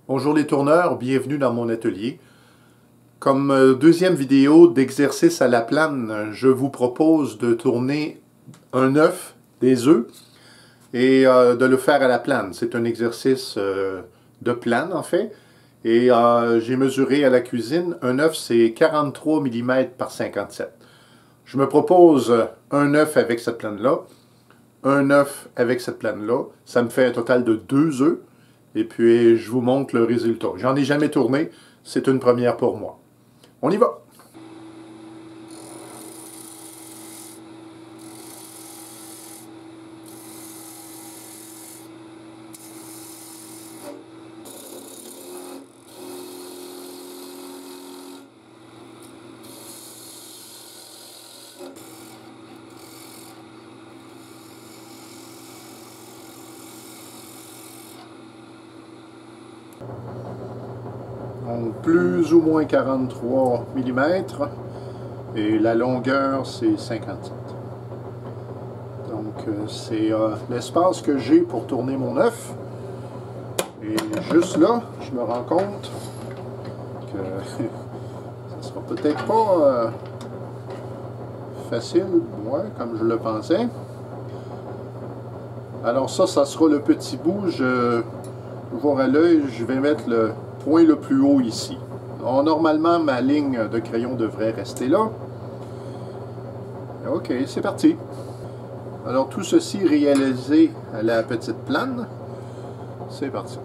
Bonjour les tourneurs, bienvenue dans mon atelier. Comme deuxième vidéo d'exercice à la plane, je vous propose de tourner un œuf, des œufs, et de le faire à la plane. C'est un exercice de plane en fait. Et j'ai mesuré à la cuisine, un œuf c'est 43 mm par 57. Je me propose un œuf avec cette plane-là, un œuf avec cette plane-là. Ça me fait un total de 2 œufs. Et puis, je vous montre le résultat. J'en ai jamais tourné. C'est une première pour moi. On y va! Donc, plus ou moins 43 mm. Et la longueur, c'est 57. Donc, c'est l'espace que j'ai pour tourner mon œuf. Et juste là, je me rends compte que ça sera peut-être pas facile, ouais, comme je le pensais. Alors ça sera le petit bout. Je vois à l'œil, je vais mettre le point le plus haut ici. Alors, normalement, ma ligne de crayon devrait rester là. Ok, c'est parti. Alors tout ceci réalisé à la petite plane. C'est parti.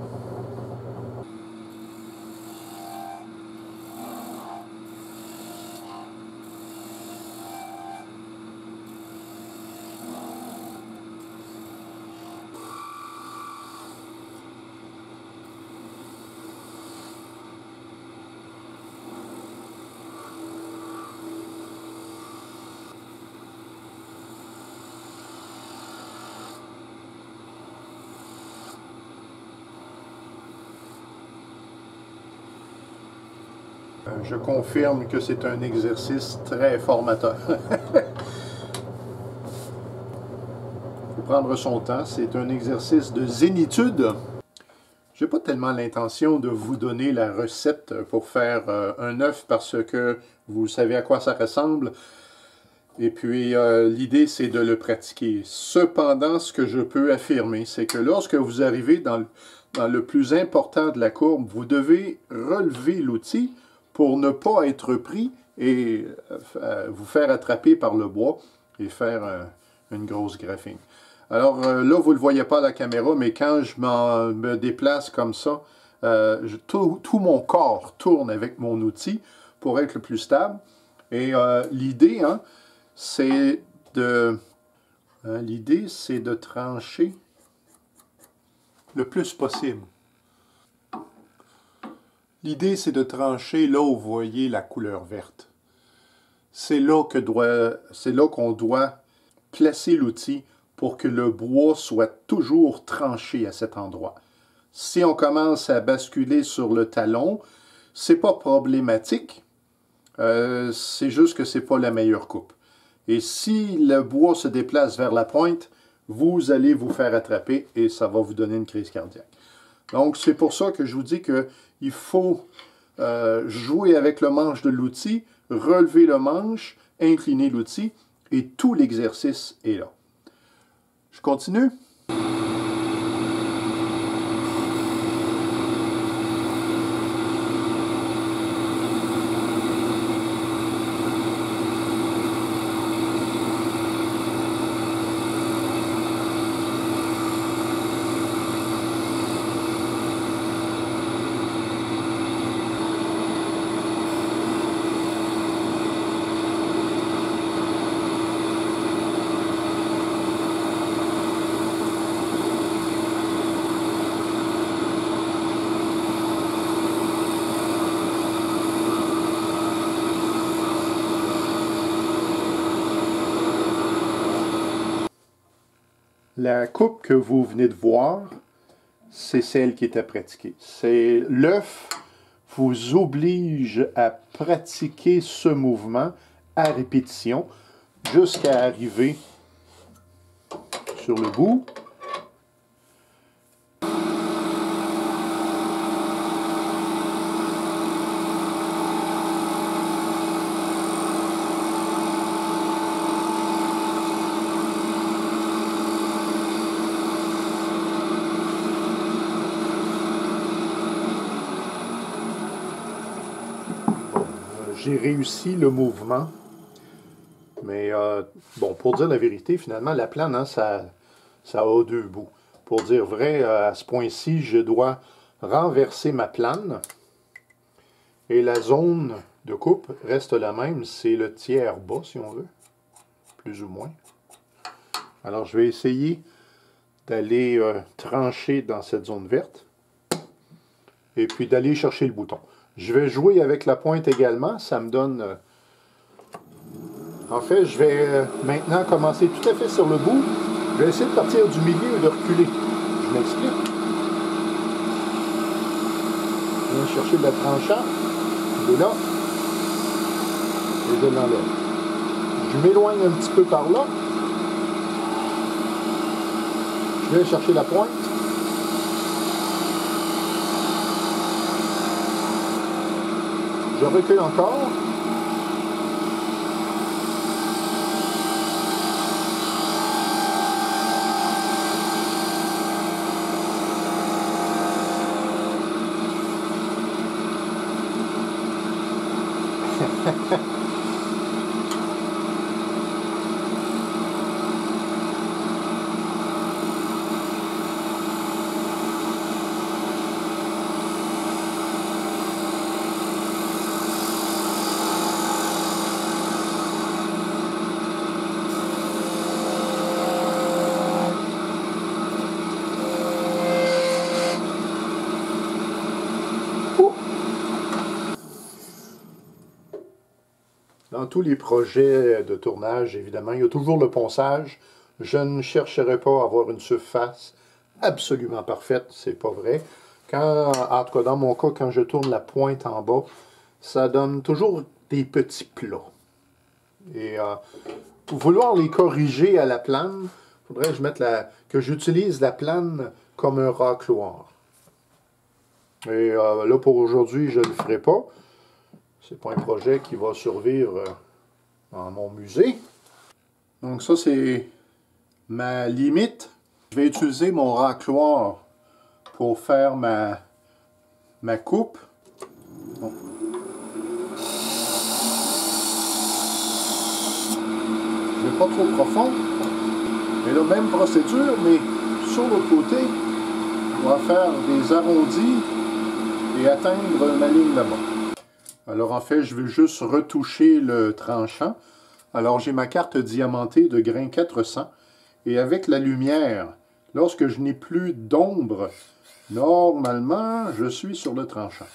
Je confirme que c'est un exercice très formateur. Il faut prendre son temps. C'est un exercice de zénitude. Je n'ai pas tellement l'intention de vous donner la recette pour faire un œuf parce que vous savez à quoi ça ressemble. Et puis, l'idée, c'est de le pratiquer. Cependant, ce que je peux affirmer, c'est que lorsque vous arrivez dans le plus important de la courbe, vous devez relever l'outil pour ne pas être pris et vous faire attraper par le bois et faire une grosse graphine. Alors là, vous ne le voyez pas à la caméra, mais quand je me déplace comme ça, tout mon corps tourne avec mon outil pour être le plus stable. Et l'idée, hein, c'est de trancher le plus possible. L'idée, c'est de trancher là où vous voyez la couleur verte. C'est là qu'on doit placer l'outil pour que le bois soit toujours tranché à cet endroit. Si on commence à basculer sur le talon, c'est pas problématique. C'est juste que c'est pas la meilleure coupe. Et si le bois se déplace vers la pointe, vous allez vous faire attraper et ça va vous donner une crise cardiaque. Donc, c'est pour ça que je vous dis qu'il faut jouer avec le manche de l'outil, relever le manche, incliner l'outil, et tout l'exercice est là. Je continue. La coupe que vous venez de voir, c'est celle qui est à pratiquer. L'œuf vous oblige à pratiquer ce mouvement à répétition jusqu'à arriver sur le bout. j'ai réussi le mouvement. Mais bon, pour dire la vérité, finalement, la plane, hein, ça a deux bouts. Pour dire vrai, à ce point-ci, je dois renverser ma plane. Et la zone de coupe reste la même. C'est le tiers bas, si on veut. Plus ou moins. Alors, je vais essayer d'aller trancher dans cette zone verte. Et puis d'aller chercher le bouton. Je vais jouer avec la pointe également. Ça me donne... En fait, je vais maintenant commencer tout à fait sur le bout. Je vais essayer de partir du milieu et de reculer. Je m'explique. Je viens chercher le tranchant. Il est là. Et je l'enlève. Je m'éloigne un petit peu par là. Je vais chercher la pointe. Je recule encore. Dans tous les projets de tournage, évidemment, il y a toujours le ponçage. Je ne chercherai pas à avoir une surface absolument parfaite, c'est pas vrai. En tout cas, dans mon cas, quand je tourne la pointe en bas, ça donne toujours des petits plats. Et pour vouloir les corriger à la plane, il faudrait que j'utilise la plane comme un racloir. Et là, pour aujourd'hui, je ne le ferai pas. C'est pas un projet qui va survivre dans mon musée. Donc ça, c'est ma limite. Je vais utiliser mon racloir pour faire ma coupe. Bon. Je ne vais pas trop profond. Mais la même procédure, mais sur le côté, on va faire des arrondis et atteindre ma ligne là-bas. Alors en fait, je vais juste retoucher le tranchant. Alors j'ai ma carte diamantée de grain 400. Et avec la lumière, lorsque je n'ai plus d'ombre, normalement, je suis sur le tranchant.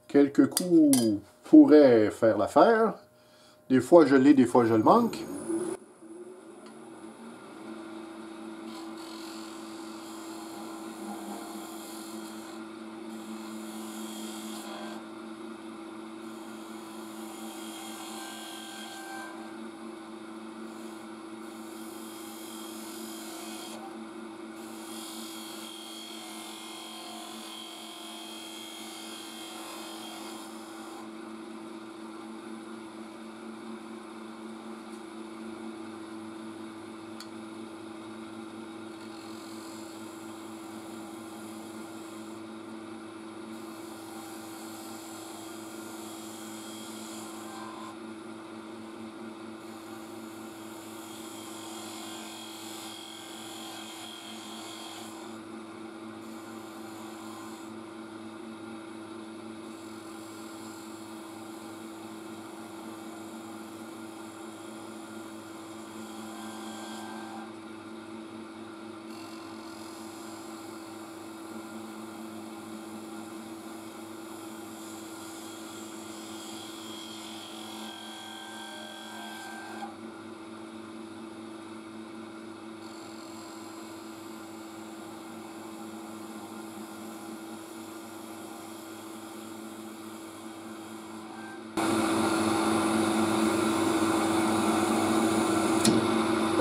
Quelques coups pourraient faire l'affaire. Des fois je l'ai, des fois je le manque.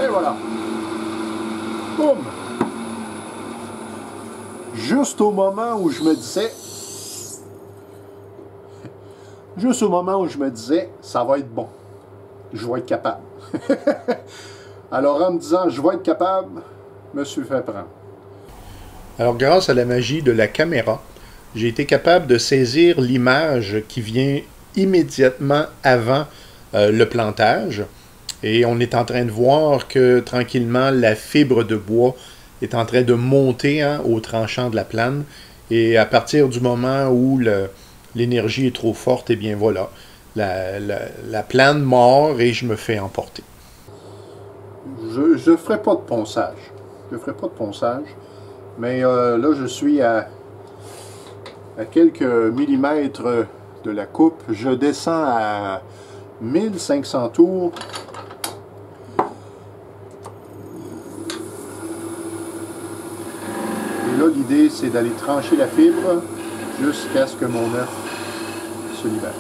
Et voilà. Boum. Juste au moment où je me disais... Juste au moment où je me disais, ça va être bon. Je vais être capable. Alors en me disant, je vais être capable, je me suis fait prendre. Alors grâce à la magie de la caméra, j'ai été capable de saisir l'image qui vient immédiatement avant le plantage. Et on est en train de voir que tranquillement, la fibre de bois est en train de monter au tranchant de la plane. Et à partir du moment où l'énergie est trop forte, eh bien voilà, la plane mord et je me fais emporter. Je ne ferai pas de ponçage. Je ne ferai pas de ponçage. Mais là, je suis à quelques millimètres de la coupe. Je descends à 1500 tours. Et là, l'idée, c'est d'aller trancher la fibre jusqu'à ce que mon œuf se libère.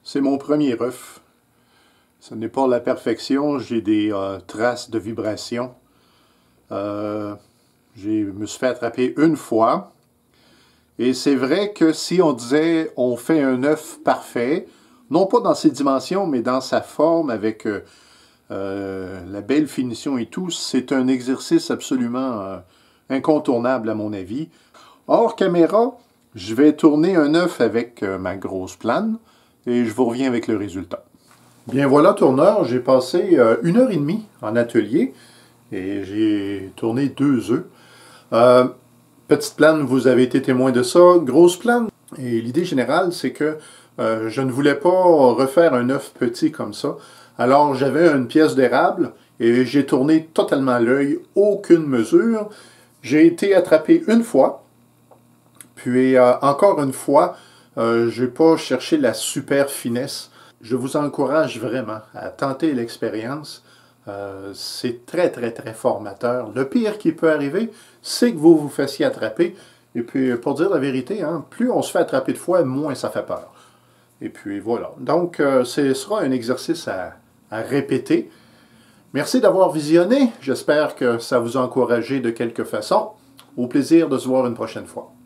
C'est mon premier œuf. Ce n'est pas la perfection, j'ai des traces de vibration. Je me suis fait attraper une fois. Et c'est vrai que si on disait on fait un œuf parfait, non pas dans ses dimensions, mais dans sa forme, avec la belle finition et tout, c'est un exercice absolument incontournable à mon avis. Hors caméra, je vais tourner un œuf avec ma grosse plane et je vous reviens avec le résultat. Bien voilà, tourneur, j'ai passé 1h30 en atelier et j'ai tourné 2 œufs. Petite plane, vous avez été témoin de ça. Grosse plane. Et l'idée générale, c'est que je ne voulais pas refaire un œuf petit comme ça. Alors, j'avais une pièce d'érable et j'ai tourné totalement à l'œil, aucune mesure. J'ai été attrapé une fois. Puis, encore une fois, je n'ai pas cherché la super finesse. Je vous encourage vraiment à tenter l'expérience. C'est très, très, très formateur. Le pire qui peut arriver, c'est que vous vous fassiez attraper. Et puis, pour dire la vérité, plus on se fait attraper de fois, moins ça fait peur. Et puis, voilà. Donc, ce sera un exercice à répéter. Merci d'avoir visionné. J'espère que ça vous a encouragé de quelque façon. Au plaisir de se voir une prochaine fois.